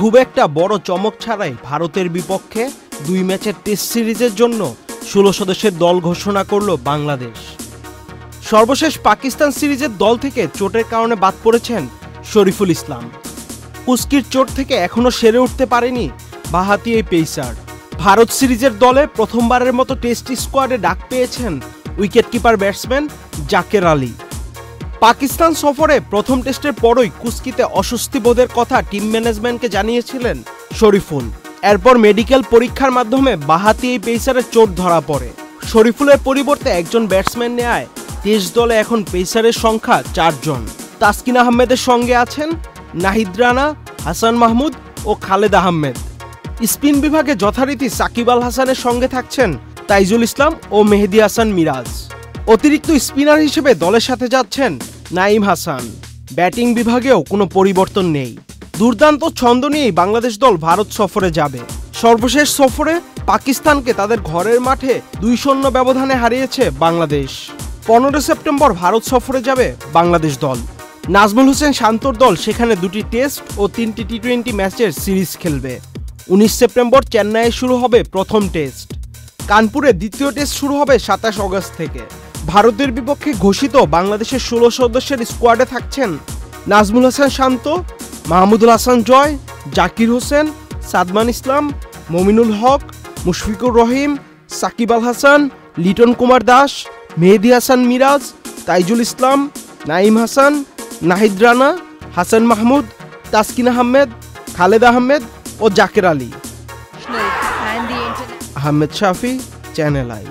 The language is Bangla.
খুব একটা বড় চমক ছাড়াই ভারতের বিপক্ষে 2 ম্যাচের টেস্ট সিরিজের জন্য 16 সদস্যের দল ঘোষণা করল বাংলাদেশ। সর্বশেষ পাকিস্তান সিরিজের দল থেকে চোটের কারণে বাদ পড়েছেন শরীফুল ইসলাম। কুস্কির চোট থেকে এখনও সেরে উঠতে পারেনি বাঁহাতি এই পেসার। ভারত সিরিজের দলে প্রথমবারের মতো টেস্ট স্কোয়াডে ডাক পেয়েছেন উইকেটকিপার ব্যাটসম্যান জাকের আলী। পাকিস্তান সফরে প্রথম টেস্টের পরই কুস্কিতে অস্বস্তি বোধের কথা টিম ম্যানেজমেন্টকে জানিয়েছিলেন শরীফুল। এরপর মেডিকেল পরীক্ষার মাধ্যমে বাঁহাতি এই পেসারের চোট ধরা পড়ে। শরীফুলের পরিবর্তে একজন ব্যাটসম্যান নেয় টেস্ট দলে এখন পেসারের সংখ্যা 4 জন। তাসকিন আহমেদের সঙ্গে আছেন নাহিদ রানা, হাসান মাহমুদ ও খালেদ আহমেদ। স্পিন বিভাগে যথারীতি সাকিব আল হাসানের সঙ্গে থাকছেন তাইজুল ইসলাম ও মেহেদী হাসান মিরাজ। অতিরিক্ত স্পিনার হিসেবে দলের সাথে যাচ্ছেন নাঈম হাসান। ব্যাটিং বিভাগেও কোনো পরিবর্তন নেই। দুর্দান্ত ছন্দ নিয়েই বাংলাদেশ দল ভারত সফরে যাবে। সর্বশেষ সফরে পাকিস্তানকে তাদের ঘরের মাঠে 2-0 ব্যবধানে হারিয়েছে বাংলাদেশ। 15 সেপ্টেম্বর ভারত সফরে যাবে বাংলাদেশ দল। নাজমুল হোসেন শান্তর দল সেখানে 2টি টেস্ট ও 3টি টি20 ম্যাচের সিরিজ খেলবে। 19 সেপ্টেম্বর চেন্নাইয়ে শুরু হবে প্রথম টেস্ট। কানপুরে দ্বিতীয় টেস্ট শুরু হবে 27 আগস্ট থেকে। ভারতের বিপক্ষে ঘোষিত বাংলাদেশের 16 সদস্যের স্কোয়াডে থাকছেন নাজমুল হাসান শান্ত, মাহমুদুল হাসান জয়, জাকির হোসেন, সাদমান ইসলাম, মমিনুল হক, মুশফিকুর রহিম, সাকিব আল হাসান, লিটন কুমার দাস, মেহেদী হাসান মিরাজ, তাইজুল ইসলাম, নাঈম হাসান, নাহিদ রানা, হাসান মাহমুদ, তাসকিন আহমেদ, খালেদ আহমেদ ও জাকের আলী। আহমেদ শাফি, চ্যানেল আই।